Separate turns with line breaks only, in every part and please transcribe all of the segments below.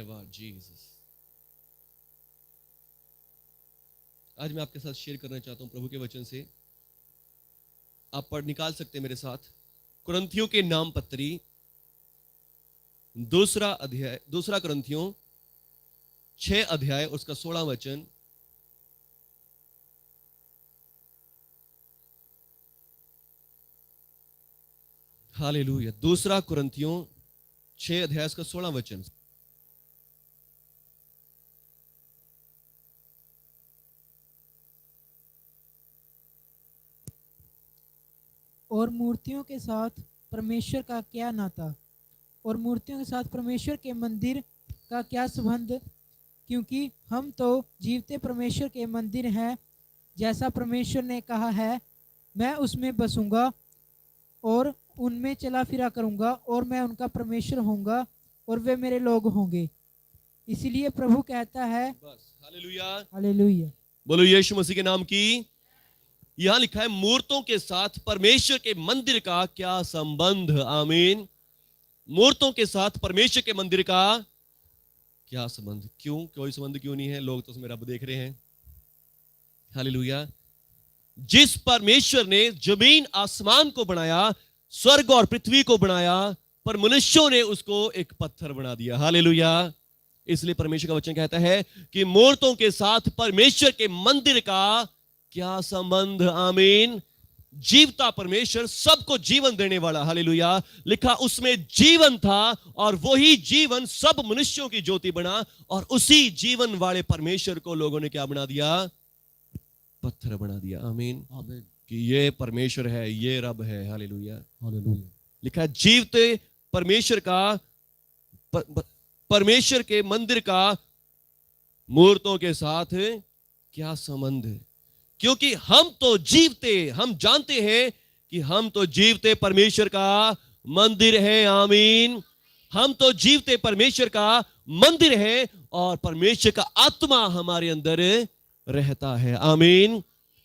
Jesus. आज मैं आपके साथ शेयर करना चाहता हूं प्रभु के वचन से। आप पढ़ निकाल सकते हैं मेरे साथ कुरिन्थियों के नाम पत्री दूसरा अध्याय, दूसरा कुरिन्थियों 6 अध्याय उसका 16 वचन। हालेलुया। दूसरा कुरिन्थियों 6 अध्याय उसका 16 वचन।
और मूर्तियों के साथ परमेश्वर का क्या नाता, और मूर्तियों के साथ परमेश्वर के मंदिर का क्या संबंध, क्योंकि हम तो जीवते परमेश्वर के मंदिर हैं, जैसा परमेश्वर ने कहा है, मैं उसमें बसूंगा और उनमें चला फिरा करूंगा, और मैं उनका परमेश्वर होऊंगा और वे मेरे लोग होंगे। इसलिए प्रभु कहता है,
बस हालेलुया।
हालेलुया।
बोलो यीशु मसीह के नाम की। यहां लिखा है मूर्तों के साथ परमेश्वर के मंदिर का क्या संबंध। आमीन। मूर्तों के साथ परमेश्वर के मंदिर का क्या संबंध? क्यों? कोई संबंध क्यों नहीं है? लोग तो उसमें रब देख रहे हैं। हालेलुया। जिस परमेश्वर ने जमीन आसमान को बनाया, स्वर्ग और पृथ्वी को बनाया, पर मनुष्यों ने उसको एक पत्थर बना दिया। हालेलुया। इसलिए परमेश्वर का वचन कहता है कि मूर्तों के साथ परमेश्वर के मंदिर का क्या संबंध। आमीन। जीवता परमेश्वर, सबको जीवन देने वाला। हालेलुया। लिखा उसमें जीवन था और वही जीवन सब मनुष्यों की ज्योति बना, और उसी जीवन वाले परमेश्वर को लोगों ने क्या बना दिया? पत्थर बना दिया। आमीन।
आमीन।
कि ये परमेश्वर है, ये रब है। हालेलुया।
हालेलुया।
लिखा है जीवते परमेश्वर का, परमेश्वर के मंदिर का मूर्तों के साथ क्या संबंध है? क्योंकि हम तो जीवते, हम जानते हैं कि हम तो जीवते परमेश्वर का मंदिर है। आमीन। हम तो जीवते परमेश्वर का मंदिर है, और परमेश्वर का आत्मा हमारे अंदर रहता है। आमीन।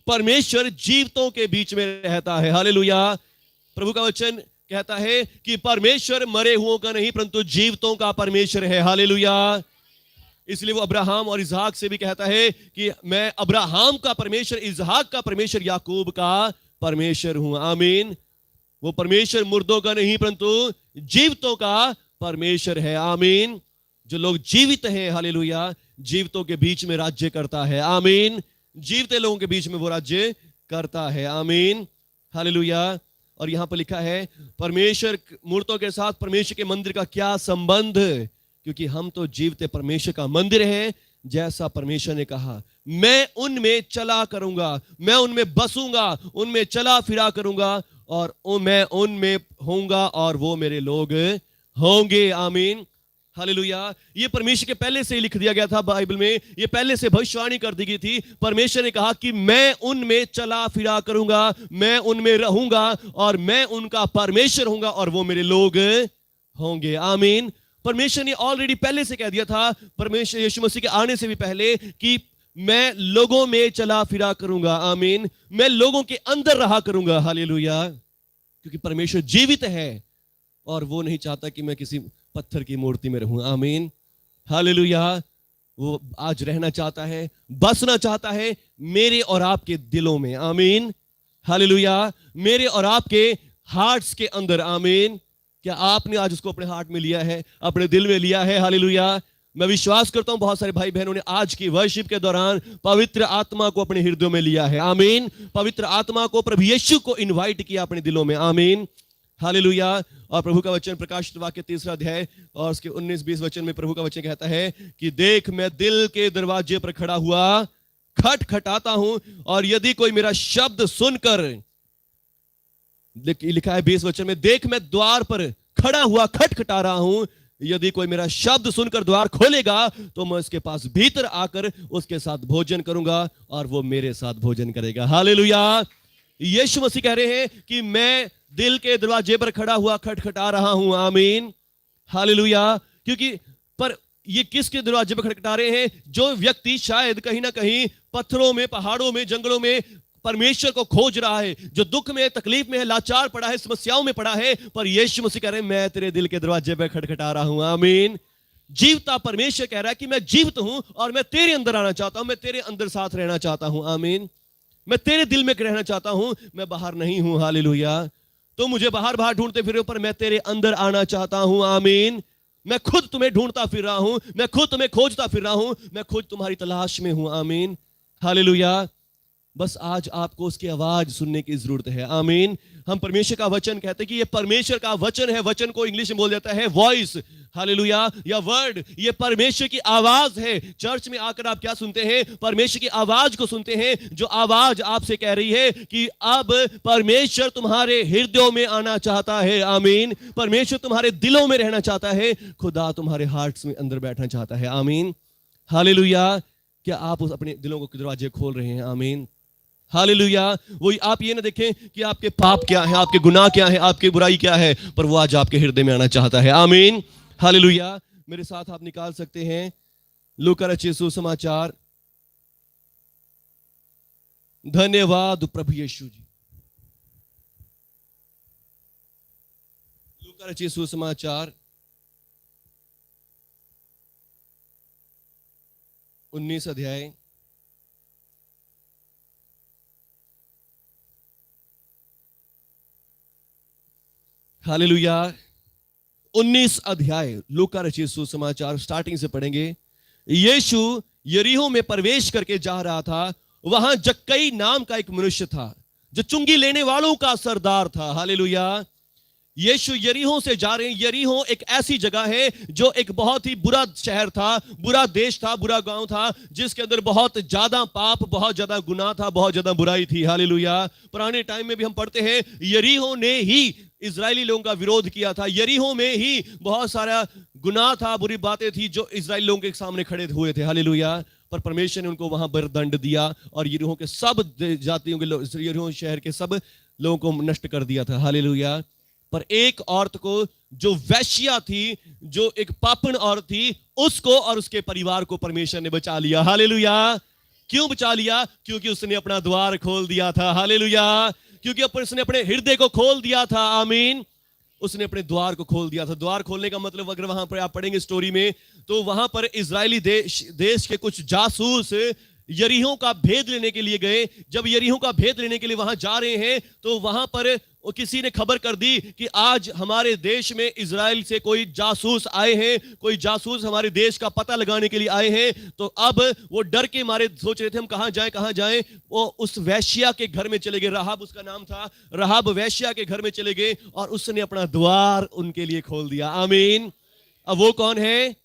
परमेश्वर जीवतों के बीच में रहता है। हालेलुया। प्रभु का वचन कहता है कि परमेश्वर मरे हुओं का नहीं परंतु जीवतों का परमेश्वर है। हालेलुया। इसलिए वो अब्राहम और इसहाक से भी कहता है कि मैं अब्राहम का परमेश्वर, इसहाक का परमेश्वर, याकूब का परमेश्वर हूं। आमीन। वो परमेश्वर मुर्दों का नहीं परंतु जीवतों का परमेश्वर है। आमीन। जो लोग जीवित हैं, हालेलुया, जीवतों के बीच में राज्य करता है। आमीन। जीवते लोगों के बीच में वो राज्य करता है। आमीन। हालेलुया। और यहां पर लिखा है परमेश्वर मूर्तों के साथ परमेश्वर के मंदिर का क्या संबंध, क्योंकि हम तो जीवते परमेश्वर का मंदिर हैं, जैसा परमेश्वर ने कहा, मैं उनमें चला करूंगा, मैं उनमें बसूंगा, उनमें चला फिरा करूंगा, और मैं उनमें होऊंगा और वो मेरे लोग होंगे। आमीन। हालेलुया। ये परमेश्वर के पहले से ही लिख दिया गया था बाइबल में, ये पहले से भविष्यवाणी कर दी गई थी। परमेश्वर ने कहा कि मैं उनमें चला फिरा करूंगा, मैं उनमें रहूंगा, और मैं उनका परमेश्वर होऊंगा और वो मेरे लोग होंगे। आमीन। परमेश्वर ने ऑलरेडी पहले से कह दिया था, परमेश्वर यीशु मसीह के आने से भी पहले, कि मैं लोगों में चला फिरा करूंगा। आमीन। मैं लोगों के अंदर रहा करूंगा। हालेलुया। क्योंकि परमेश्वर जीवित है और वो नहीं चाहता कि मैं किसी पत्थर की मूर्ति में रहूं। आमीन। हालेलुया। वो आज रहना चाहता है, बसना चाहता है मेरे और आपके दिलों में। आमीन। हालेलुया। मेरे और आपके हार्ट्स के अंदर। आमीन। क्या आपने आज उसको अपने हार्ट में लिया है, अपने दिल में लिया है? हालेलुया। मैं विश्वास करता हूं बहुत सारे भाई बहनों ने आज की वर्शिप के दौरान पवित्र आत्मा को अपने हृदयों में लिया है। आमीन। पवित्र आत्मा को, प्रभु यीशु को इनवाइट किया अपने दिलों में। आमीन। हालेलुया। और प्रभु का वचन प्रकाशित वाक्य 3 अध्याय और उसके 19-20 वचन में प्रभु का वचन कहता है कि देख मैं दिल के दरवाजे पर खड़ा हुआ खटखटाता हूं, और यदि कोई मेरा शब्द सुनकर, लिखा है 20 वचन में, देख मैं द्वार पर खड़ा हुआ खटखटा रहा हूं, यदि कोई मेरा शब्द सुनकर द्वार खोलेगा तो मैं उसके पास भीतर आकर उसके साथ भोजन करूंगा और वो मेरे साथ भोजन करेगा। हालेलुया। यीशु मसीह कह रहे हैं कि मैं दिल के दरवाजे पर खड़ा हुआ खटखटा रहा हूं। आमीन। हालेलुया। क्योंकि पर ये किसके दरवाजे पर खटखटा रहे हैं? जो व्यक्ति शायद कहीं ना कहीं पत्थरों में, पहाड़ों में, जंगलों में परमेश्वर को खोज रहा है, जो दुख में, तकलीफ में है, लाचार पड़ा है, समस्याओं में पड़ा है, पर यीशु मसीह कह रहे हैं मैं तेरे दिल के दरवाजे पर खटखटा रहा हूं। आमीन। जीवता परमेश्वर कह रहा है कि मैं जीवित हूं और मैं तेरे अंदर आना चाहता हूं, मैं तेरे अंदर साथ रहना चाहता हूं। आमीन। मैं तेरे दिल में रहना चाहता हूं, मैं बाहर नहीं हूं। हालेलुया। तो मुझे बाहर बाहर ढूंढते फिर पर मैं तेरे अंदर आना चाहता हूं। आमीन। मैं खुद तुम्हें ढूंढता फिर रहा हूं, मैं खुद तुम्हें खोजता फिर रहा हूं, मैं खुद तुम्हारी तलाश में हूं। आमीन। हालेलुया। बस आज आपको उसकी आवाज सुनने की जरूरत है। आमीन। हम परमेश्वर का वचन कहते हैं कि ये परमेश्वर का वचन है। वचन को इंग्लिश में बोल जाता है वॉइस। हालेलुया। या वर्ड, ये परमेश्वर की आवाज है। चर्च में आकर आप क्या सुनते हैं? परमेश्वर की आवाज को सुनते हैं, जो आवाज आपसे कह रही है कि अब परमेश्वर तुम्हारे हृदयों में आना चाहता है। आमीन। परमेश्वर तुम्हारे दिलों में रहना चाहता है। खुदा तुम्हारे हार्ट्स में अंदर बैठना चाहता है। आमीन। हालेलुया। क्या आप उस अपने दिलों को दरवाजे खोल रहे हैं? आमीन। हालेलुया। वो आप ये ना देखें कि आपके पाप क्या है, आपके गुनाह क्या है, आपकी बुराई क्या है, पर वो आज आपके हृदय में आना चाहता है। आमीन। हालेलुया। मेरे साथ आप निकाल सकते हैं लूका रचित सुसमाचार। धन्यवाद प्रभु यीशु जी। लूका रचित सुसमाचार 19 अध्याय हालेलुया। 19 अध्याय लूका रचित सुसमाचार स्टार्टिंग से पढ़ेंगे। यीशु यरीहो में प्रवेश करके जा रहा था। वहां जक्कई नाम का एक मनुष्य था, जो चुंगी लेने वालों का सरदार था। हालेलुया। यीशु यरीहो से जा रहे हैं। यरीहो एक ऐसी जगह है जो एक बहुत ही बुरा शहर था, बुरा देश था, बुरा गांव था, जिसके अंदर बहुत ज्यादा पाप, बहुत ज्यादा गुनाह था, बहुत ज्यादा बुराई थी। हालेलुया। पुराने टाइम में भी हम पढ़ते हैं यरीहो ने ही इजरायली लोगों का विरोध किया था। यरीहो में ही बहुत सारा गुनाह था, बुरी बातें थी जो इजरायली लोगों के सामने खड़े हुए थे। हालेलुया। पर परमेश्वर ने उनको वहां पर दंड दिया और यरीहो के सब जातियों के लोग, यरीहो शहर के सब लोगों को नष्ट कर दिया था। हालेलुया। पर एक औरत को जो वैश्या थी, जो एक पापण औरत थी, उसको और उसके परिवार को परमेश्वर ने बचा लिया। हालेलुया। क्यों बचा लिया? क्योंकि उसने अपना द्वार खोल दिया था। हालेलुया। क्योंकि उसने अपने हृदय को खोल दिया था। आमीन। उसने अपने द्वार को खोल दिया था। द्वार खोलने का मतलब अगर वहां पर आप पढ़ेंगे स्टोरी में, तो वहां पर इजरायली देश के कुछ जासूस यरीहो का भेद लेने के लिए गए। जब यरीहो का भेद लेने के लिए वहां जा रहे हैं, तो वहां पर किसी ने खबर कर दी कि आज हमारे देश में इजराइल से कोई जासूस आए हैं, कोई जासूस हमारे देश का पता लगाने के लिए आए हैं। तो अब वो डर के मारे सोच रहे थे हम कहां जाएं, कहां जाएं। वो उस वैश्या के घर में चले गए। राहाब उसका नाम था। राहाब वैश्या के घर में चले गए और उसने अपना द्वार उनके लिए खोल दिया। आमीन। अब वो कौन है?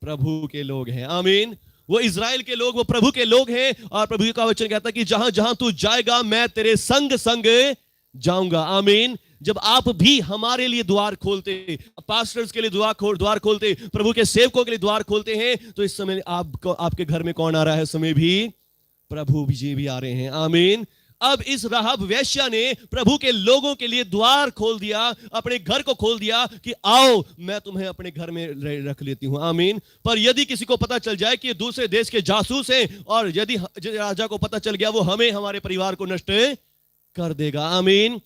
प्रभु के लोग हैं। आमीन। वो इजराइल के लोग, वो प्रभु के लोग हैं। और प्रभु का वचन कहता है कि जहां जहां तू जाएगा मैं तेरे संग संग जाऊंगा। आमीन। जब आप भी हमारे लिए द्वार खोलते, पास्टर्स के लिए द्वार खोलते, प्रभु के सेवकों के लिए द्वार खोलते हैं, तो इस समय आपको, आपके घर में कौन आ रहा है? इस समय भी प्रभु जी भी आ रहे हैं। आमीन। अब इस राहब वैश्या ने प्रभु के लोगों के लिए द्वार खोल दिया, अपने घर को खोल दिया कि आओ मैं तुम्हें अपने घर में रख लेती हूं। आमीन। पर यदि किसी को पता चल जाए कि ये दूसरे देश के जासूस हैं, और यदि राजा को पता चल गया, वो हमें, हमारे परिवार को नष्ट कर देगा। आमीन।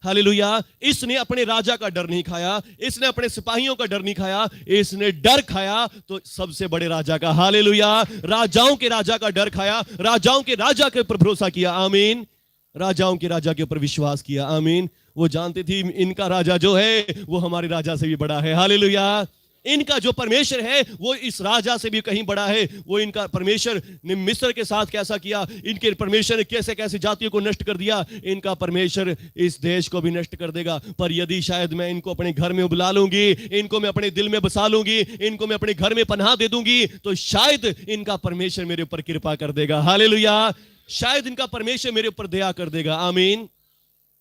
हालेलुया। इसने अपने राजा का डर नहीं खाया, इसने अपने सिपाहियों का डर नहीं खाया, इसने डर खाया तो सबसे बड़े राजा का। हालेलुया। राजाओं के राजा का डर खाया, राजाओं के राजा के ऊपर भरोसा किया। आमीन। राजाओं के राजा के ऊपर विश्वास किया। आमीन। वो जानते थी इनका राजा जो है वो हमारे राजा से भी बड़ा है। हालेलुया। इनका जो परमेश्वर है वो इस राजा से भी कहीं बड़ा है। वो इनका परमेश्वर ने मिस्र के साथ कैसा किया, इनके परमेश्वर ने कैसे कैसे जातियों को नष्ट कर दिया, इनका परमेश्वर इस देश को भी नष्ट कर देगा। पर यदि शायद मैं इनको अपने घर में बुला लूंगी, इनको मैं अपने दिल में बसा लूंगी, इनको मैं अपने घर में पनाह दे दूंगी, तो शायद इनका परमेश्वर मेरे ऊपर कृपा कर देगा। हालेलुया। शायद इनका परमेश्वर मेरे ऊपर दया कर देगा। आमीन।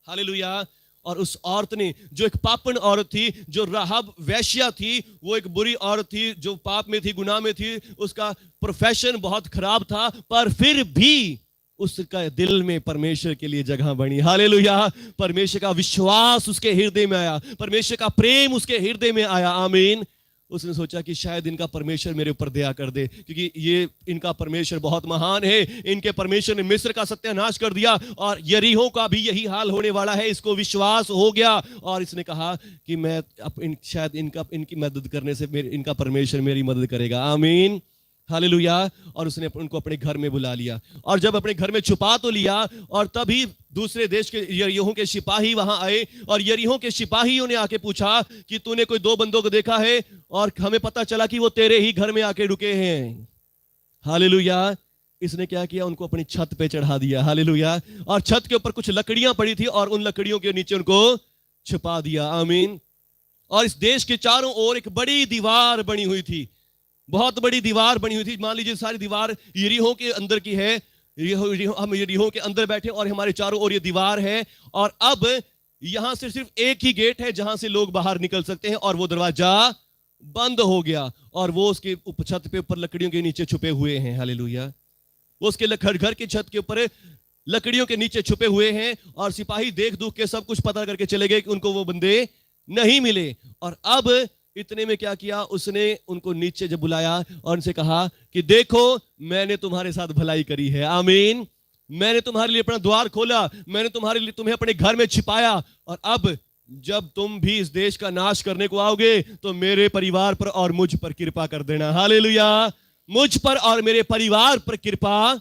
हालेलुया। और उस औरत ने, जो एक पापन औरत थी, जो राहब वैश्या थी, वो एक बुरी औरत थी, जो पाप में थी, गुनाह में थी, उसका प्रोफेशन बहुत खराब था, पर फिर भी उसका दिल में परमेश्वर के लिए जगह बनी। हालेलुया। परमेश्वर का विश्वास उसके हृदय में आया, परमेश्वर का प्रेम उसके हृदय में आया। आमीन। उसने सोचा कि शायद इनका परमेश्वर मेरे ऊपर दया कर दे, क्योंकि ये इनका परमेश्वर बहुत महान है। इनके परमेश्वर ने मिस्र का सत्यानाश कर दिया और यरीहो का भी यही हाल होने वाला है। इसको विश्वास हो गया और इसने कहा कि मैं शायद इनकी मदद करने से इनका परमेश्वर मेरी मदद करेगा। आमीन, हालेलुया। और उसने उनको अपने घर में बुला लिया और जब अपने घर में छुपा तो लिया, और तभी दूसरे देश के यरीहो के सिपाही वहां आए और यरीहो के सिपाहियों ने आके पूछा कि तूने कोई दो बंदों को देखा है, और हमें पता चला कि वो तेरे ही घर में आके रुके हैं। हालेलुया। इसने क्या किया, उनको अपनी छत पे चढ़ा दिया। हालेलुया। और छत के ऊपर कुछ लकड़ियां पड़ी थी और उन लकड़ियों के नीचे उनको छुपा दिया। आमीन। और इस देश के चारों ओर एक बड़ी दीवार बनी हुई थी, बहुत बड़ी दीवार बनी हुई थी। मान लीजिए सारी दीवार यरीहो के अंदर की है, हम यरीहो के अंदर बैठे और हमारे चारों ओर ये दीवार है, और अब यहां से सिर्फ एक ही गेट है जहां से लोग बाहर निकल सकते हैं, और वो दरवाजा बंद हो गया और वो उसके छत पे ऊपर लकड़ियों के नीचे छुपे हुए हैं। हालेलुया। वो उसके घर के छत के ऊपर लकड़ियों के नीचे छुपे हुए हैं, और सिपाही देख दुख के सब कुछ पता करके चले गए कि उनको वो बंदे नहीं मिले। और अब इतने में क्या किया, उसने उनको नीचे जब बुलाया और उनसे कहा कि देखो मैंने तुम्हारे साथ भलाई करी है। आमीन। मैंने तुम्हारे लिए अपना द्वार खोला, मैंने तुम्हें अपने घर में छिपाया, और अब जब तुम भी इस देश का नाश करने को आओगे तो मेरे परिवार पर और मुझ पर कृपा कर देना। हालेलुया। मुझ पर और मेरे परिवार पर कृपा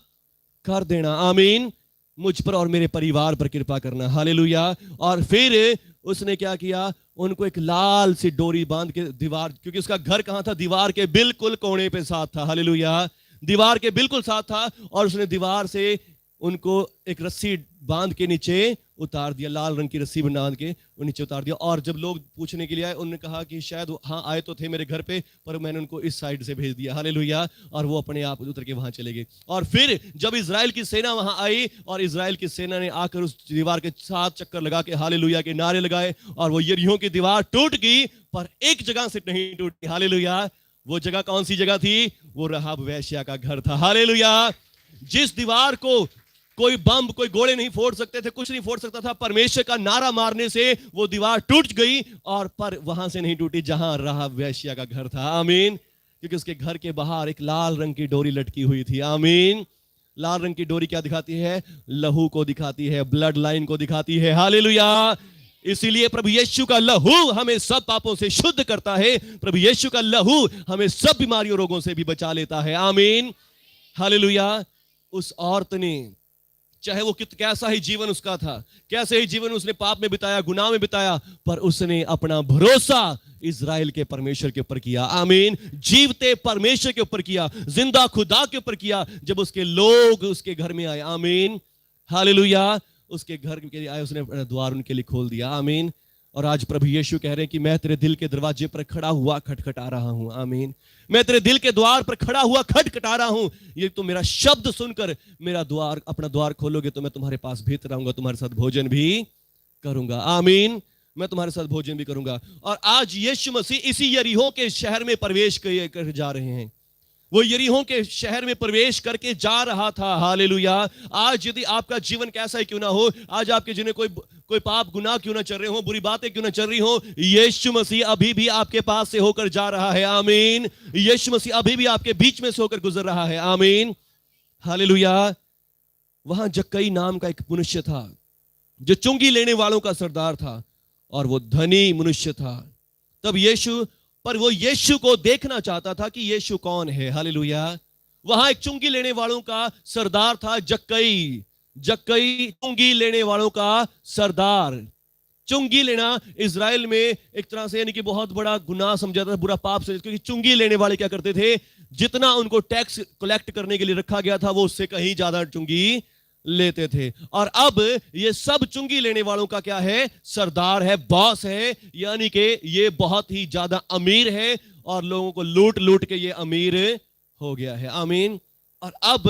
कर देना। आमीन। मुझ पर और मेरे परिवार पर कृपा करना। हालेलुया। और फिर उसने क्या किया, उनको एक लाल सी डोरी बांध के दीवार, क्योंकि उसका घर कहां था, दीवार के बिल्कुल कोने पे साथ था। हालेलुया। दीवार के बिल्कुल साथ था, और उसने दीवार से उनको एक रस्सी बांध के नीचे उतार दिया, लाल रंग की रस्सी बांध के वो नीचे उतार दिया। और जब लोग पूछने के लिए आए, उन्होंने कहा कि शायद हाँ आए तो थे मेरे घर पे, पर मैंने उनको इस साइड से भेज दिया। हालेलुया। और वो अपने आप उतर के वहां चले गए। और फिर जब इजराइल की सेना वहां आई, और इजराइल की सेना ने आकर उस दीवार के 7 चक्कर लगा के हालेलुया के नारे लगाए, और वो यरीहो की दीवार टूट गई, पर एक जगह से नहीं टूटी। हालेलुया। वो जगह कौन सी जगह थी, वो राहाब वेश्या का घर था। हालेलुया। जिस दीवार को कोई बम कोई गोले नहीं फोड़ सकते थे, कुछ नहीं फोड़ सकता था, परमेश्वर का नारा मारने से वो दीवार टूट गई, और पर वहां से नहीं टूटी जहां राहाब वेश्या का घर था। आमीन। क्योंकि उसके घर के बाहर एक लाल रंग की डोरी लटकी हुई थी। आमीन। लाल रंग की डोरी क्या दिखाती है, लहू को दिखाती है, ब्लड लाइन को दिखाती है। हालेलुया। इसीलिए प्रभु यीशु का लहू हमें सब पापों से शुद्ध करता है। प्रभु यीशु का लहू हमें सब बीमारियों रोगों से भी बचा लेता है। आमीन। हालेलुया। उस औरत ने, चाहे वो कैसा ही जीवन उसका था, कैसे ही जीवन उसने पाप में बिताया, गुनाह में बिताया, पर उसने अपना भरोसा इजराइल के परमेश्वर के ऊपर किया। आमीन। जीवते परमेश्वर के ऊपर किया, जिंदा खुदा के ऊपर किया। जब उसके लोग उसके घर में आए, आमीन, हालेलुया, उसके घर के लिए आए, उसने अपना द्वार उनके लिए खोल दिया। आमीन। और आज प्रभु यीशु कह रहे हैं कि मैं तेरे दिल के दरवाजे पर खड़ा हुआ खटखटा रहा हूं। आमीन। मैं तेरे दिल के द्वार पर खड़ा हुआ खटखटा रहा हूं। ये तुम मेरा शब्द सुनकर मेरा द्वार, अपना द्वार खोलोगे तो मैं तुम्हारे पास भीतर आऊंगा, तुम्हारे साथ भोजन भी करूंगा। आमीन। मैं तुम्हारे साथ भोजन भी करूंगा। और आज यीशु मसीह इसी यरीहो के शहर में प्रवेश कर जा रहे हैं। वो यरीहो के शहर में प्रवेश करके जा रहा था। हालेलुया। आज यदि आपका जीवन कैसा ही क्यों ना हो, आज आपके जीवन कोई पाप गुनाह क्यों ना चल रहे हो, बुरी बातें क्यों ना चल रही हो, यीशु मसीह अभी भी आपके पास से होकर जा रहा है। आमीन। यीशु मसीह अभी भी आपके बीच में से होकर गुजर रहा है। आमीन। हालेलुया। वहां जक्कई नाम का एक मनुष्य था जो चुंगी लेने वालों का सरदार था, और वो धनी मनुष्य था। तब वो यीशु को देखना चाहता था कि यीशु कौन है। हालेलुया। वहां एक चुंगी लेने वालों का सरदार था, जक्कई चुंगी लेने वालों का सरदार। चुंगी लेना इजराइल में एक तरह से यानी कि बहुत बड़ा गुनाह समझा था, बुरा पाप से, क्योंकि चुंगी लेने वाले क्या करते थे, जितना उनको टैक्स कलेक्ट करने के लिए रखा गया था वो उससे कहीं ज्यादा चुंगी लेते थे। और अब ये सब चुंगी लेने वालों का क्या है, सरदार है, बॉस है, यानी कि ये बहुत ही ज्यादा अमीर है, और लोगों को लूट लूट के ये अमीर हो गया है। आमीन। और अब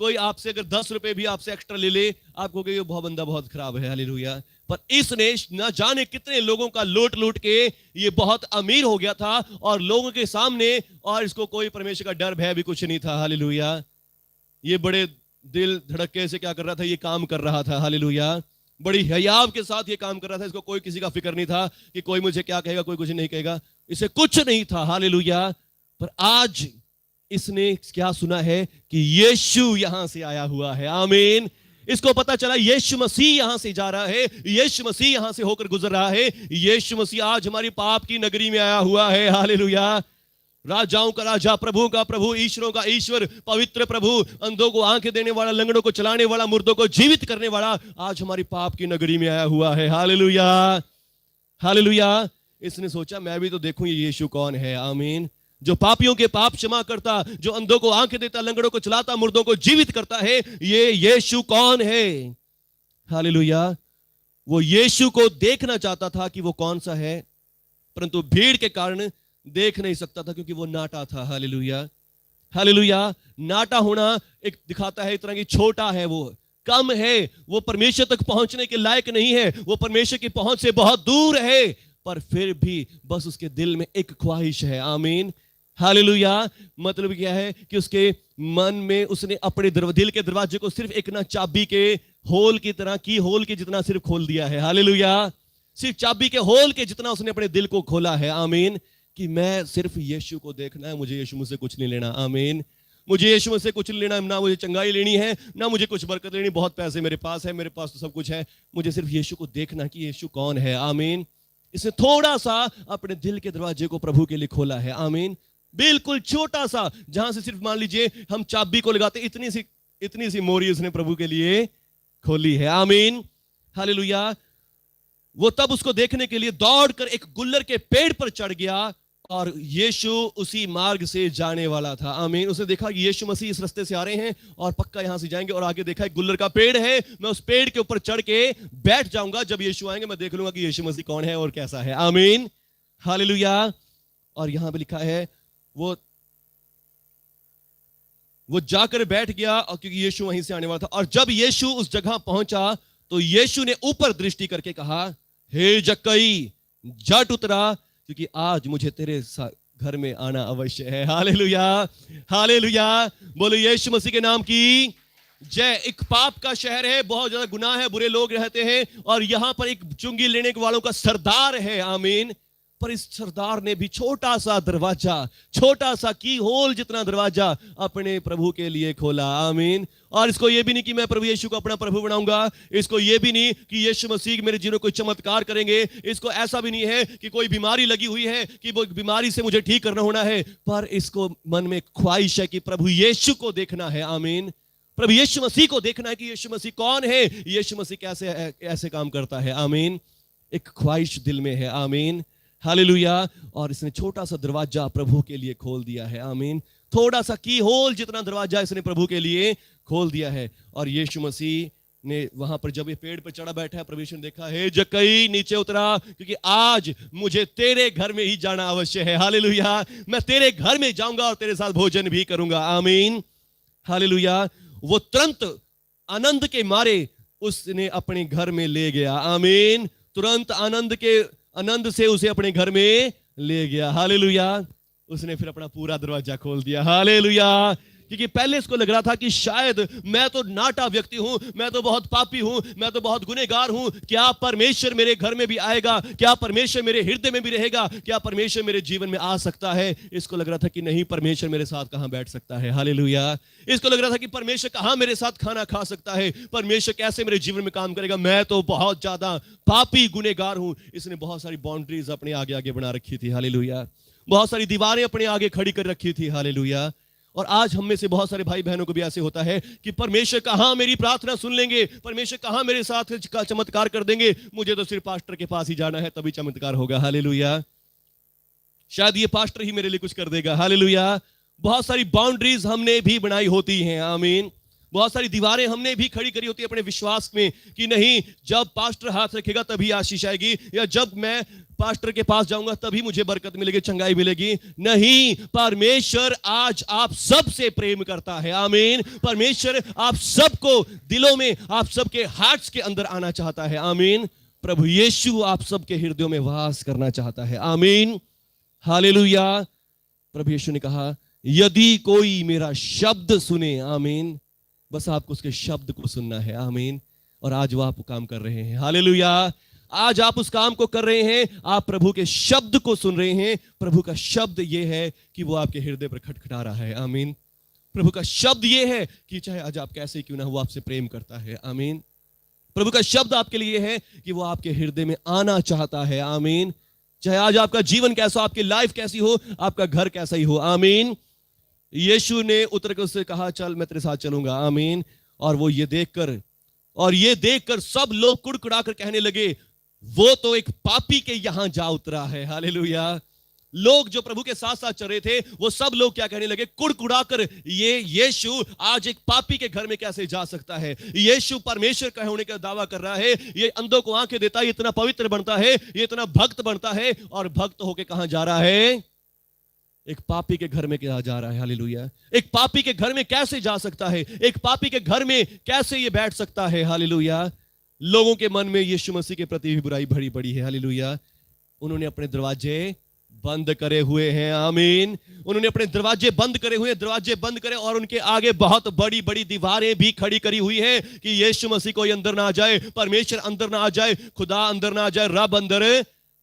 कोई आपसे अगर 10 रुपए भी आपसे एक्स्ट्रा ले ले, आपको कहे बहुत बंदा बहुत खराब है। हालेलुया। पर इसने न जाने कितने लोगों का लूट लूट के ये बहुत अमीर हो गया था, और लोगों के सामने, और इसको कोई परमेश्वर का डर भय भी कुछ नहीं था। हालेलुया। ये बड़े दिल धड़के से क्या कर रहा था, ये काम कर रहा था। हालेलुया। बड़ी हयाव के साथ ये काम कर रहा था। इसको कोई किसी का फिक्र नहीं था कि कोई मुझे क्या कहेगा, कोई कुछ नहीं कहेगा। इसे कुछ नहीं था, हालेलुया। पर आज इसने क्या सुना है कि यीशु यहां से आया हुआ है, आमीन। इसको पता चला यीशु मसीह यहां से जा रहा है, यीशु मसीह यहां से होकर गुजर रहा है, यीशु मसीह आज हमारी पाप की नगरी में आया हुआ है, हालेलुया। राजाओं का राजा, प्रभु का प्रभु, ईश्वरों का ईश्वर, पवित्र प्रभु, अंधों को आंखें देने वाला, लंगड़ों को चलाने वाला, मुर्दों को जीवित करने वाला आज हमारी पाप की नगरी में आया हुआ है, हालेलुया, हालेलुया। इसने सोचा मैं भी तो देखूं ये यीशु कौन है, आमीन। जो पापियों के पाप क्षमा करता, जो अंधों को आंखें देता, लंगड़ों को चलाता, मुर्दों को जीवित करता है, ये यीशु कौन है, हालेलुया। वो यीशु को देखना चाहता था कि वो कौन सा है, परंतु भीड़ के कारण देख नहीं सकता था क्योंकि वो नाटा था, हालेलुया, हालेलुया। नाटा होना एक दिखाता है इतना कि छोटा है, वो कम है, वो परमेश्वर तक पहुंचने के लायक नहीं है, वो परमेश्वर की पहुंच से बहुत दूर है, पर फिर भी बस उसके दिल में एक ख्वाहिश है, आमीन, हालेलुया। मतलब क्या है कि उसके मन में उसने अपने दिल के दरवाजे को सिर्फ एक ना चाबी के होल की तरह, की होल के जितना सिर्फ खोल दिया है, हालेलुया। सिर्फ चाबी के होल के जितना उसने अपने दिल को खोला है, आमीन, कि मैं सिर्फ यीशु को देखना है, मुझे यीशु मुझसे कुछ नहीं लेना, आमीन। मुझे यीशु मुझसे कुछ नहीं लेना, ना मुझे चंगाई लेनी है, ना मुझे कुछ बरकत लेनी, बहुत पैसे मेरे पास है, मेरे पास तो सब कुछ है, मुझे सिर्फ यीशु को देखना कि यीशु कौन है, आमीन। इसने थोड़ा सा अपने दिल के दरवाजे को प्रभु के लिए खोला है, आमीन। बिल्कुल छोटा सा, जहां से सिर्फ मान लीजिए हम चाबी को लगाते, इतनी सी मोरी उसने प्रभु के लिए खोली है, आमीन, हालेलुया। वो तब उसको देखने के लिए दौड़कर एक गुल्लर के पेड़ पर चढ़ गया और यीशु उसी मार्ग से जाने वाला था, आमीन। उसने देखा कि यीशु मसीह इस रास्ते से आ रहे हैं और पक्का यहां से जाएंगे, और आगे देखा एक गुल्लर का पेड़ है, मैं उस पेड़ के ऊपर चढ़ के बैठ जाऊंगा, जब यीशु आएंगे मैं देख लूंगा कि यीशु मसीह कौन है और कैसा है, आमीन, हालेलुया। और यहां पे लिखा है वो जाकर बैठ गया, और क्योंकि यीशु वहीं से आने वाला था। और जब यीशु उस जगह पहुंचा तो यीशु ने ऊपर दृष्टि करके कहा, हे जक्कई, झट उतरा, क्योंकि आज मुझे तेरे घर में आना अवश्य है, हालेलुया, हालेलुया। बोलो यीशु मसीह के नाम की जय। एक पाप का शहर है, बहुत ज्यादा गुनाह है, बुरे लोग रहते हैं, और यहां पर एक चुंगी लेने वालों का सरदार है, आमीन। पर इस सरदार ने भी छोटा सा दरवाजा, छोटा सा की होल जितना दरवाजा अपने प्रभु के लिए खोला, आमीन। और इसको ये भी नहीं कि मैं प्रभु यीशु को अपना प्रभु बनाऊंगा, इसको ये भी नहीं कि यीशु मसीह मेरे जीवन को चमत्कार करेंगे, इसको ऐसा भी नहीं है कि कोई बीमारी लगी हुई है कि वो बीमारी से मुझे ठीक करना होना है, पर इसको मन में ख्वाहिश है कि प्रभु यीशु को देखना है, आमीन। प्रभु यीशु मसीह को देखना है कि यीशु मसीह कौन है, यीशु मसीह कैसे ऐसे काम करता है, आमीन। एक ख्वाहिश दिल में है, आमीन, हालेलुया। और इसने छोटा सा दरवाजा प्रभु के लिए खोल दिया है, आमीन। थोड़ा सा की होल जितना दरवाजा इसने प्रभु के लिए खोल दिया है। और यीशु मसीह ने वहां पर जब ये पेड़ पर चढ़ा बैठा है, प्रभु यीशु ने देखा, हे जक्कई, नीचे उतरा, क्योंकि आज मुझे तेरे घर में ही जाना अवश्य है, हालेलुया। मैं तेरे घर में जाऊंगा और तेरे साथ भोजन भी करूंगा, आमीन, हालेलुया। वो तुरंत आनंद के मारे उसने अपने घर में ले गया, आमीन। तुरंत आनंद से उसे अपने घर में ले गया, हालेलुया। उसने फिर अपना पूरा दरवाजा खोल दिया, हालेलुया। क्योंकि पहले इसको लग रहा था कि शायद मैं तो नाटा व्यक्ति हूं, मैं तो बहुत पापी हूं, मैं तो बहुत गुनहगार हूं, क्या परमेश्वर मेरे घर में भी आएगा, क्या परमेश्वर मेरे हृदय में भी रहेगा, क्या परमेश्वर मेरे जीवन में आ सकता है। इसको लग रहा था कि नहीं, परमेश्वर मेरे साथ कहां बैठ सकता है, हालेलुया। इसको लग रहा था कि परमेश्वर कहां मेरे साथ खाना खा सकता है, परमेश्वर कैसे मेरे जीवन में काम करेगा, मैं तो बहुत ज्यादा पापी गुनहगार हूं। इसने बहुत सारी बाउंड्रीज अपने आगे आगे बना रखी थी, हालेलुया। बहुत सारी दीवारें अपने आगे खड़ी कर रखी थी, हालेलुया। और आज हम में से बहुत सारे भाई बहनों को भी ऐसे होता है कि परमेश्वर कहां मेरी प्रार्थना सुन लेंगे, परमेश्वर कहां मेरे साथ चमत्कार कर देंगे, मुझे तो सिर्फ पास्टर के पास ही जाना है तभी चमत्कार होगा, हालेलुया। शायद ये पास्टर ही मेरे लिए कुछ कर देगा, हालेलुया। बहुत सारी बाउंड्रीज हमने भी बनाई होती हैं, आमीन। बहुत सारी दीवारें हमने भी खड़ी करी होती है अपने विश्वास में कि नहीं, जब पास्टर हाथ रखेगा तभी आशीष आएगी, या जब मैं पास्टर के पास जाऊंगा तभी मुझे बरकत मिलेगी, चंगाई मिलेगी। नहीं, परमेश्वर आज आप सबसे प्रेम करता है, आमीन। परमेश्वर आप सबको दिलों में, आप सबके हार्ट्स के अंदर आना चाहता है, आमीन। प्रभु यीशु आप सबके हृदयों में वास करना चाहता है, आमीन, हालेलुया। प्रभु यीशु ने कहा, यदि कोई मेरा शब्द सुने, आमीन। बस आपको उसके शब्द को सुनना है, आमीन। और आज वो आप काम कर रहे हैं, हालेलुया। आज आप उस काम को कर रहे हैं, आप प्रभु के शब्द को सुन रहे हैं। प्रभु का शब्द यह है कि वो आपके हृदय पर खटखटा रहा है। आमीन। प्रभु का शब्द यह है कि चाहे आज आप कैसे क्यों ना हो, आपसे प्रेम करता है। आमीन। प्रभु का शब्द आपके लिए है कि वो आपके हृदय में आना चाहता है। आमीन। चाहे आज आपका जीवन कैसा, आपकी लाइफ कैसी हो, आपका घर कैसा ही हो। आमीन। यीशु ने उतर कर उससे कहा, चल मैं तेरे साथ चलूंगा। आमीन। और वो ये देखकर सब लोग कुड़कुड़ा कर कहने लगे, वो तो एक पापी के यहां जा उतरा है। हालेलुया। लोग जो प्रभु के साथ साथ चल रहे थे, वो सब लोग क्या कहने लगे, कुड़कुड़ा कर, ये यीशु आज एक पापी के घर में कैसे जा सकता है। यीशु परमेश्वर का होने का दावा कर रहा है, ये अंधों को आंखें देता है, ये इतना पवित्र बनता है, ये इतना भक्त बनता है, और भक्त होके कहां जा रहा है, एक पापी के घर में क्या जा रहा है। हालेलुया। एक पापी के घर में कैसे जा सकता है, एक पापी के घर में कैसे ये बैठ सकता है। हालेलुया। लोगों के मन में यीशु मसीह के प्रति भी बुराई भरी पड़ी है। हालेलुया। उन्होंने अपने दरवाजे बंद करे हुए हैं। आमीन। उन्होंने अपने दरवाजे बंद करे हुए, दरवाजे बंद करे, और उनके आगे बहुत बड़ी बड़ी दीवारें भी खड़ी करी हुई हैं कि यीशु मसीह कोई अंदर ना आ जाए, परमेश्वर अंदर ना आ जाए, खुदा अंदर ना आ जाए, रब अंदर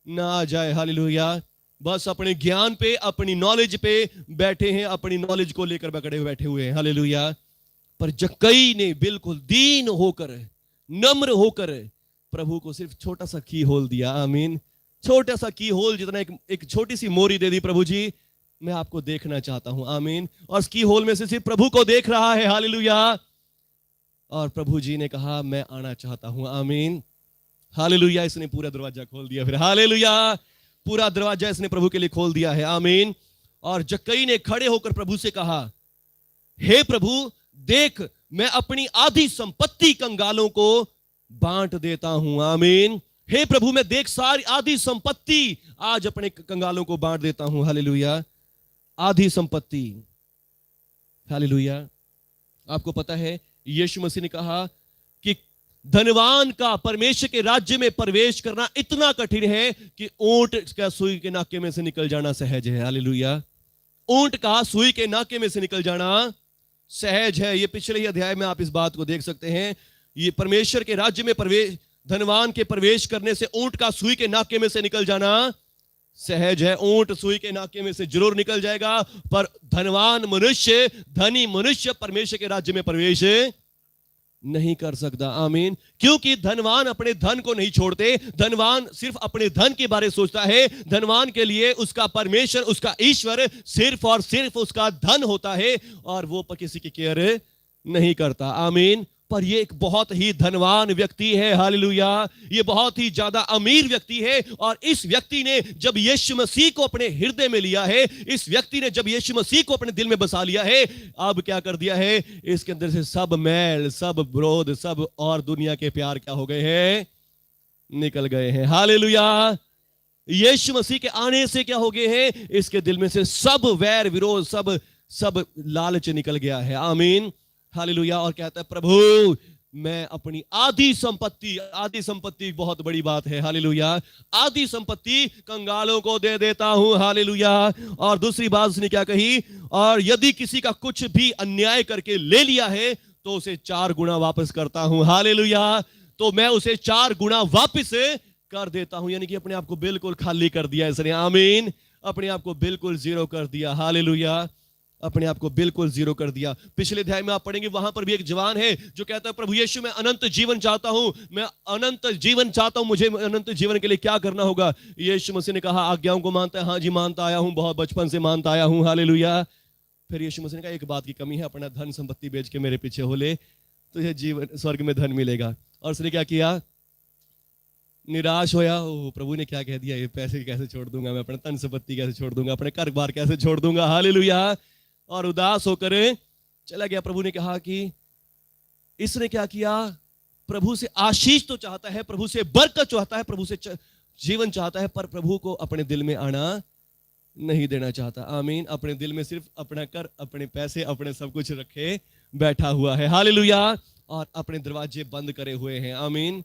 ना आ जाए। हालेलुया। बस अपने ज्ञान पे, अपनी नॉलेज पे बैठे हैं, अपनी नॉलेज को लेकर पकड़े हुए बैठे हुए हैं। हालेलुया। पर जक्कई ने बिल्कुल दीन होकर, नम्र होकर प्रभु को सिर्फ छोटा सा की होल दिया। आमीन। छोटा सा की होल जितना एक छोटी सी मोरी दे दी, प्रभु जी मैं आपको देखना चाहता हूं। आमीन। और उस की होल में से सिर्फ प्रभु को देख रहा है। हालेलुया। और प्रभु जी ने कहा, मैं आना चाहता हूं। आमीन। हालेलुया। इसने पूरा दरवाजा खोल दिया फिर। हालेलुया। पूरा दरवाजा इसने प्रभु के लिए खोल दिया है। आमीन। और जक्कई ने खड़े होकर प्रभु से कहा, हे प्रभु देख, मैं अपनी आधी संपत्ति कंगालों को बांट देता हूं। आमीन। हे प्रभु मैं देख सारी आधी संपत्ति आज अपने कंगालों को बांट देता हूं। हालेलुया। आधी संपत्ति। हालेलुया। आपको पता है यीशु मसीह ने कहा कि धनवान का परमेश्वर के राज्य में प्रवेश करना इतना कठिन है कि ऊंट का सुई के नाके में से निकल जाना सहज है। हालेलुया। ऊंट का सुई के नाके में से निकल जाना सहज है। ये पिछले ही अध्याय में आप इस बात को देख सकते हैं। ये परमेश्वर के राज्य में प्रवेश, धनवान के प्रवेश करने से ऊंट का सुई के नाके में से निकल जाना सहज है। ऊंट सुई के नाके में से जरूर निकल जाएगा, पर धनवान मनुष्य, धनी मनुष्य परमेश्वर के राज्य में प्रवेश नहीं कर सकता। आमीन। क्योंकि धनवान अपने धन को नहीं छोड़ते, धनवान सिर्फ अपने धन के बारे में सोचता है। धनवान के लिए उसका परमेश्वर, उसका ईश्वर सिर्फ और सिर्फ उसका धन होता है, और वो किसी की केयर नहीं करता। आमीन। पर ये एक बहुत ही धनवान व्यक्ति है। हालेलुया। ये बहुत ही ज्यादा अमीर व्यक्ति है, और इस व्यक्ति ने जब यीशु मसीह को अपने हृदय में लिया है, इस व्यक्ति ने जब यीशु मसीह को अपने दिल में बसा लिया है, अब क्या कर दिया है, इसके अंदर से सब मैल, सब विरोध, सब और दुनिया के प्यार क्या हो गए हैं, निकल गए हैं। हालेलुया। यीशु मसीह के आने से क्या हो गए हैं, इसके दिल में से सब वैर विरोध, सब लालच निकल गया है। आमीन। हालेलुया। और कहता है, प्रभु मैं अपनी आधी संपत्ति बहुत बड़ी बात है। हालेलुया। आधी संपत्ति कंगालों को दे देता हूं। हालेलुया। और दूसरी बात उसने क्या कही, और यदि किसी का कुछ भी अन्याय करके ले लिया है तो उसे 4 गुना वापस करता हूं। हालेलुया। तो मैं उसे 4 गुना वापस कर देता हूं। यानी कि अपने आप को बिल्कुल खाली कर दिया इसने। आमीन। अपने आप को बिल्कुल जीरो कर दिया। हालेलुया। अपने आप को बिल्कुल जीरो कर दिया। पिछले अध्याय में आप पढ़ेंगे, वहां पर भी एक जवान है जो कहता है, प्रभु यीशु मैं अनंत जीवन चाहता हूं, मैं अनंत जीवन चाहता हूं, मुझे अनंत जीवन के लिए क्या करना होगा। यीशु मसीह ने कहा, आज्ञाओं को मानता है। हाँ जी मानता आया हूं, बहुत बचपन से मानता आया हूं। हालेलुया। फिर यीशु मसीह ने कहा, एक बात की कमी है, अपना धन संपत्ति बेच के मेरे पीछे हो ले, तुझे जीवन स्वर्ग में धन मिलेगा। और उसने क्या किया, निराश होया। प्रभु ने क्या कह दिया, ये पैसे कैसे छोड़ दूंगा मैं, अपना धन संपत्ति कैसे छोड़ दूंगा, अपने घर बार कैसे छोड़ दूंगा। हालेलुया। और उदास होकर चला गया। प्रभु ने कहा कि इसने क्या किया, प्रभु से आशीष तो चाहता है, प्रभु से बरकत चाहता है, प्रभु से जीवन चाहता है, पर प्रभु को अपने दिल में आना नहीं देना चाहता। आमीन। अपने दिल में सिर्फ अपना कर, अपने पैसे, अपने सब कुछ रखे बैठा हुआ है। हालेलुया। और अपने दरवाजे बंद करे हुए हैं। आमीन।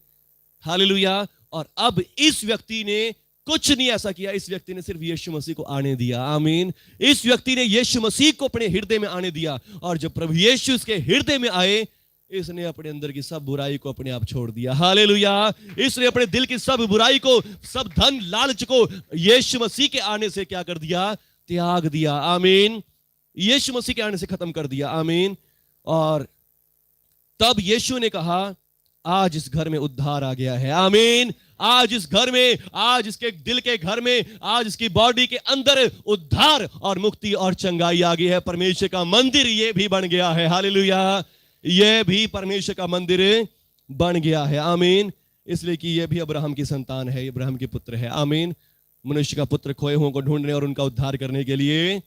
हालेलुया। और अब इस व्यक्ति ने कुछ नहीं ऐसा किया, इस व्यक्ति ने सिर्फ यीशु मसीह को आने दिया। आमीन। इस व्यक्ति ने यीशु मसीह को अपने हृदय में आने दिया, और जब प्रभु यीशु उसके हृदय में आए, इसने अपने अंदर की सब बुराई को अपने आप छोड़ दिया। हालेलुया। इसने अपने दिल की सब बुराई को, सब धन लालच को यीशु मसीह के आने से क्या कर दिया? त्याग दिया। आमीन। यीशु मसीह के आने से खत्म कर दिया। आमीन। और तब यीशु ने कहा, आज इस घर में उद्धार आ गया है। आमीन। आज इस घर में, आज इसके दिल के घर में, आज इसकी बॉडी के अंदर उद्धार और मुक्ति और चंगाई आ गई है। परमेश्वर का मंदिर ये भी बन गया है। हालेलुया। ये भी परमेश्वर का मंदिर बन गया है। आमीन। इसलिए कि ये भी अब्राहम की संतान है, अब्राहम के पुत्र है। आमीन। मनुष्य का पुत्र खोए हुओं को ढूंढने और उनका उद्धार करने के लिए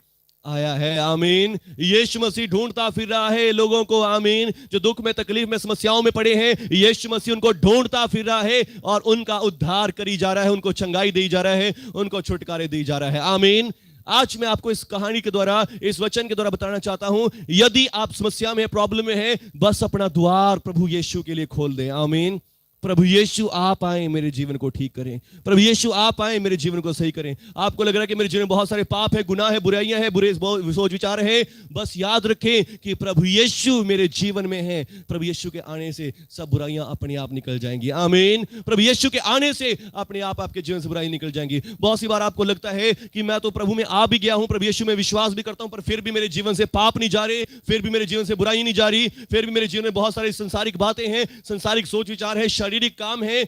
आया है। आमीन। यीशु मसीह ढूंढता फिर रहा है लोगों को। आमीन। जो दुख में, तकलीफ में, समस्याओं में पड़े हैं, यीशु मसीह उनको ढूंढता फिर रहा है और उनका उद्धार करी जा रहा है, उनको चंगाई दी जा रहा है, उनको छुटकारे दी जा रहा है। आमीन। आज मैं आपको इस कहानी के द्वारा, इस वचन के द्वारा बताना चाहता हूं, यदि आप समस्या में, प्रॉब्लम में हैं, बस अपना द्वार प्रभु यीशु के लिए खोल दें। आमीन। प्रभु यीशु आप आए, मेरे जीवन को ठीक करें। प्रभु यीशु आप आए, मेरे जीवन को सही करें। आपको लग रहा है कि मेरे जीवन में बहुत सारे पाप है, गुनाह है, बुराइयां हैं, बुरे सोच विचार है, बस याद रखें कि प्रभु यीशु मेरे जीवन में है। प्रभु यीशु के आने से सब बुराइयां अपने आप निकल जाएंगी। आमीन। प्रभु यीशु के आने से अपने आप आपके जीवन से बुराई निकल जाएंगी। बहुत सी बार आपको लगता है कि मैं तो प्रभु में आ भी गया हूं, प्रभु यीशु में विश्वास भी करता हूं, पर फिर भी मेरे जीवन से पाप नहीं जा रहे, फिर भी मेरे जीवन से बुराई नहीं जा रही, फिर भी मेरे जीवन में बहुत सारी संसारिक बातें हैं, संसारिक सोच विचार है, शारीरिक काम है।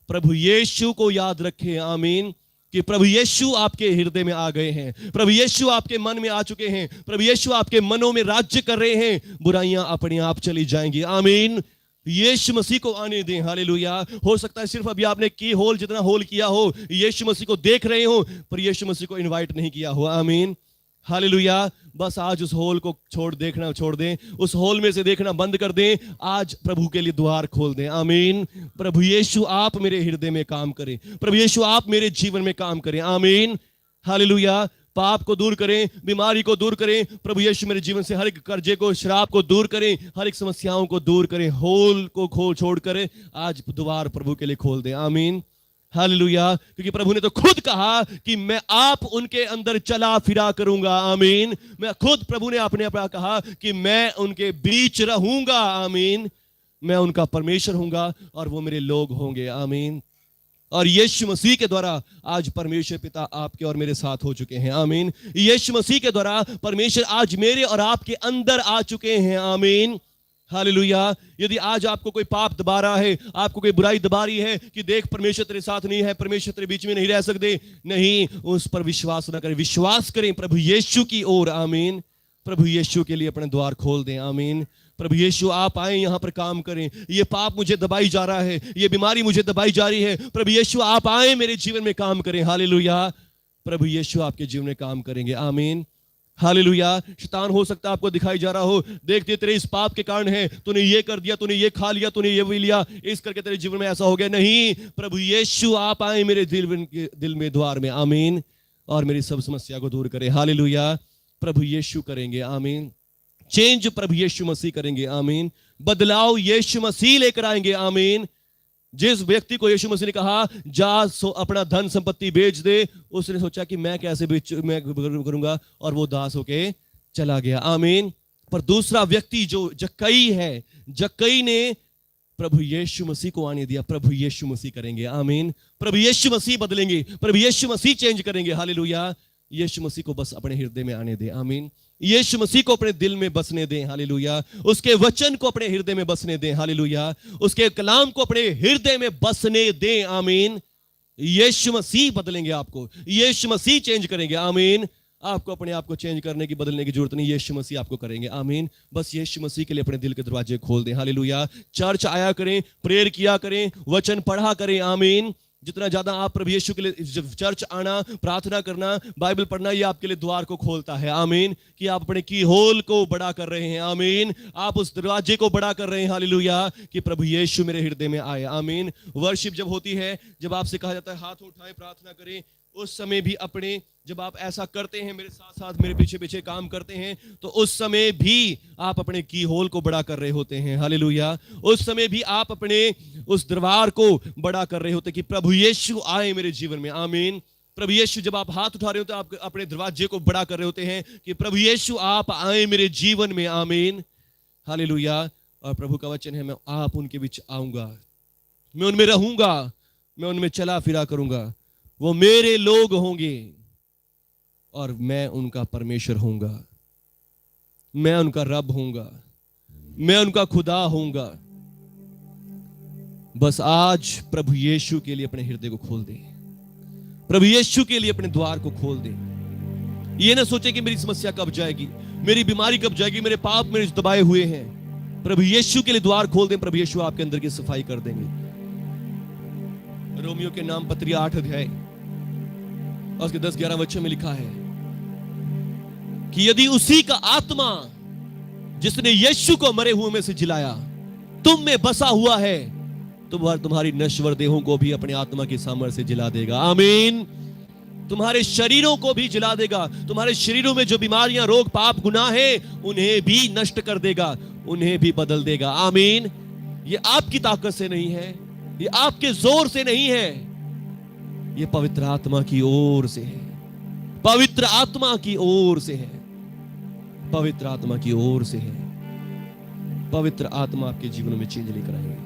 प्रभु यीशु को याद रखें। आमीन। कि प्रभु यीशु आपके हृदय में आ गए हैं, प्रभु यीशु आपके मन में आ चुके हैं, प्रभु यीशु आपके मनों में राज्य कर रहे हैं। बुराइयां अपने आप चली जाएंगी। आमीन। यीशु मसीह को आने दें। हालेलुया। हो सकता है सिर्फ अभी आपने की होल, जितना होल किया हो, यीशु मसीह को देख रहे हो, पर यीशु मसीह को इनवाइट नहीं किया हो। आमीन। हालेलुया। बस आज उस होल को देखना छोड़ दें, उस होल में से देखना बंद कर दें। आज प्रभु के लिए द्वार खोल दें। आमीन। प्रभु यीशु आप मेरे हृदय में काम करें, प्रभु यीशु आप मेरे जीवन में काम करें। आमीन। हालेलुया। पाप को दूर करें, बीमारी को दूर करें। प्रभु यीशु मेरे जीवन से हर एक कर्जे को, श्राप को दूर करें, हर एक समस्याओं को दूर करें। होल को छोड़ करें, आज द्वार प्रभु के लिए खोल दें। आमीन। हालेलुया। क्योंकि प्रभु ने तो खुद कहा कि मैं आप उनके अंदर चला फिरा करूंगा। आमीन। मैं खुद, प्रभु ने अपने आप कहा कि मैं उनके बीच रहूंगा। आमीन। मैं उनका परमेश्वर हूंगा और वो मेरे लोग होंगे। आमीन। और यीशु मसीह के द्वारा आज परमेश्वर पिता आपके और मेरे साथ हो चुके हैं। आमीन। यीशु मसीह के द्वारा परमेश्वर आज मेरे और आपके अंदर आ चुके हैं। आमीन। हालेलुया। यदि आज आपको कोई पाप दबा रहा है, आपको कोई बुराई दबा रही है कि देख परमेश्वर तेरे साथ नहीं है, परमेश्वर तेरे बीच में नहीं रह सकते, नहीं, उस पर विश्वास ना करें। विश्वास करें प्रभु यीशु की ओर। आमीन। प्रभु यीशु के लिए अपने द्वार खोल दें। आमीन। प्रभु यीशु आप आए, यहां पर काम करें। ये पाप मुझे दबाई जा रहा है, ये बीमारी मुझे दबाई जा रही है, प्रभु यीशु आप आए, मेरे जीवन में काम करें। हालेलुया। प्रभु यीशु आपके जीवन में काम करेंगे। आमीन। हालेलुया। शैतान हो सकता है आपको दिखाई जा रहा हो, देखते तेरे इस पाप के कारण है, तूने ये कर दिया, तूने ये खा लिया, तूने ये भी लिया, इस करके तेरे जीवन में ऐसा हो गया। नहीं, प्रभु यीशु आप आए मेरे दिल में, द्वार में। आमीन। और मेरी सब समस्या को दूर करें। हालेलुया। प्रभु यीशु करेंगे। आमीन। चेंज प्रभु यीशु मसीह करेंगे। आमीन। बदलाव यीशु मसीह लेकर आएंगे। आमीन। जिस व्यक्ति को यीशु मसीह ने कहा जा अपना धन संपत्ति बेच दे, उसने सोचा कि मैं कैसे मैं करूंगा, और वो दास होके चला गया। आमीन। पर दूसरा व्यक्ति जो जक्कई है, जक्कई ने प्रभु यीशु मसीह को आने दिया। प्रभु यीशु मसीह करेंगे। आमीन। प्रभु यीशु मसीह बदलेंगे, प्रभु यीशु मसीह चेंज करेंगे। हालेलुया। यीशु मसीह को बस अपने हृदय में आने दे। आमीन। यीशु मसीह को अपने दिल में बसने दें। हालेलुया। उसके वचन को अपने हृदय में बसने दें। हालेलुया। उसके कलाम को अपने हृदय में बसने दें। आमीन। यीशु मसीह बदलेंगे आपको, यीशु मसीह चेंज करेंगे। आमीन। आपको अपने आप को चेंज करने की, बदलने की जरूरत नहीं, यीशु मसीह आपको करेंगे। आमीन। बस यीशु मसीह के लिए अपने दिल के दरवाजे खोल दें। हालेलुया। चर्च आया करें, प्रेयर किया करें, वचन पढ़ा करें। आमीन। जितना ज्यादा आप प्रभु यीशु के लिए चर्च आना, प्रार्थना करना, बाइबल पढ़ना, ये आपके लिए द्वार को खोलता है। आमीन। कि आप अपने की होल को बड़ा कर रहे हैं। आमीन। आप उस दरवाजे को बड़ा कर रहे हैं। हालेलुया। कि प्रभु यीशु मेरे हृदय में आए। आमीन। वर्शिप जब होती है, जब आपसे कहा जाता है हाथ उठाएं, प्रार्थना करें, उस समय भी अपने, जब आप ऐसा करते हैं, मेरे साथ साथ मेरे पीछे पीछे काम करते हैं, तो उस समय भी आप अपने की होल को बड़ा कर रहे होते हैं। हालेलुया। उस समय भी आप अपने उस दरबार को बड़ा कर रहे होते हैं कि प्रभु यीशु आए मेरे जीवन में। आमीन। प्रभु यीशु, जब आप हाथ उठा रहे होते हैं, आप अपने दरवाजे को बड़ा कर रहे होते हैं कि प्रभु यीशु आप आए मेरे जीवन में। आमीन। हालेलुया। और प्रभु का वचन है, मैं आप उनके बीच आऊंगा, मैं उनमें रहूंगा, मैं उनमें चला फिरा करूंगा, वो मेरे लोग होंगे और मैं उनका परमेश्वर होऊंगा, मैं उनका रब होऊंगा, मैं उनका खुदा होऊंगा। बस आज प्रभु यीशु के लिए अपने हृदय को खोल दे, प्रभु यीशु के लिए अपने द्वार को खोल दे। ये ना सोचे कि मेरी समस्या कब जाएगी, मेरी बीमारी कब जाएगी, मेरे पाप मेरे दबाए हुए हैं। प्रभु यीशु के लिए द्वार खोल दें, प्रभु यीशु आपके अंदर की सफाई कर देंगे। रोमियो के नाम पत्री 8 अध्याय और उसके 10-11 वचन में लिखा है कि यदि उसी का आत्मा जिसने यीशु को मरे हुए में से जिलाया तुम में बसा हुआ है, तो तुम्हारी नश्वर देहों को भी अपने आत्मा की सामर्थ्य से जिला देगा। आमीन। तुम्हारे शरीरों को भी जिला देगा, तुम्हारे शरीरों में जो बीमारियां, रोग, पाप, गुनाह है, उन्हें भी नष्ट कर देगा, उन्हें भी बदल देगा। आमीन। ये आपकी ताकत से नहीं है, ये आपके जोर से नहीं है, ये पवित्र आत्मा की ओर से है, पवित्र आत्मा की ओर से है, पवित्र आत्मा की ओर से है। पवित्र आत्मा आपके जीवनों में चेंज लेकर आएंगे,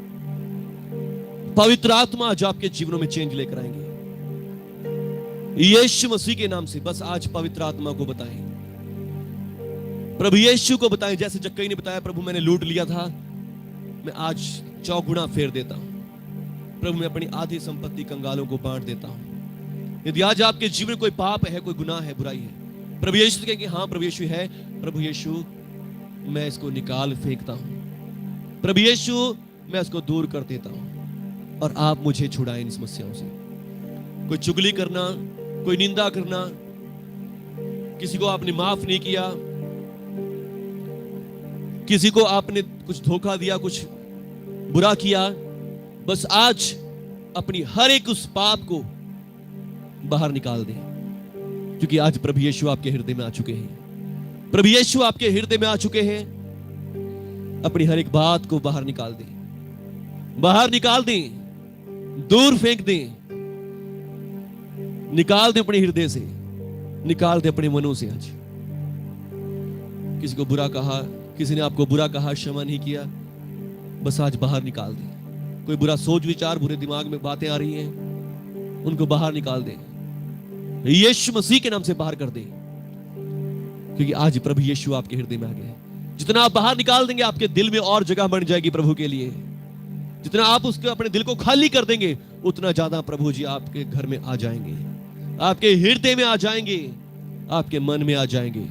पवित्र आत्मा जो आपके जीवनों में चेंज लेकर आएंगे यीशु मसीह के नाम से। बस आज पवित्र आत्मा को बताएं, प्रभु यीशु को बताएं, जैसे जक्कई ने बताया, प्रभु मैंने लूट लिया था, मैं आज 4 गुना फेर देता हूं। प्रभु मैं अपनी आधी संपत्ति कंगालों को बांट देता हूं। यदि आज आपके जीवन में कोई पाप है, कोई गुनाह है, बुराई है, प्रभु यीशु कहेंगे हाँ प्रभु यीशु है, प्रभु यीशु मैं इसको निकाल फेंकता हूं, प्रभु यीशु मैं इसको दूर कर देता हूं और आप मुझे छुड़ाएं इन समस्याओं से। कोई चुगली करना, कोई निंदा करना, किसी को आपने माफ नहीं किया, किसी को आपने कुछ धोखा दिया, कुछ बुरा किया, बस आज अपनी हर एक उस पाप को बाहर निकाल दें, क्योंकि आज प्रभु यीशु आपके हृदय में आ चुके हैं। प्रभु यीशु आपके हृदय में आ चुके हैं। अपनी हर एक बात को बाहर निकाल दें, बाहर निकाल दें, दूर फेंक दें, निकाल दें अपने हृदय से, निकाल दें अपने मनों से। आज किसी को बुरा कहा, किसी ने आपको बुरा कहा, क्षमा नहीं किया, बस आज बाहर निकाल दें। कोई बुरा सोच विचार, बुरे दिमाग में बातें आ रही हैं, उनको बाहर निकाल दें, यीशु मसीह के नाम से बाहर कर दें, क्योंकि आज प्रभु यीशु आपके हृदय में आ गए। जितना आप बाहर निकाल देंगे, आपके दिल में और जगह बन जाएगी प्रभु के लिए। जितना आप उसके अपने दिल को खाली कर देंगे, उतना ज्यादा प्रभु जी आपके घर में आ जाएंगे, आपके हृदय में आ जाएंगे, आपके मन में आ जाएंगे।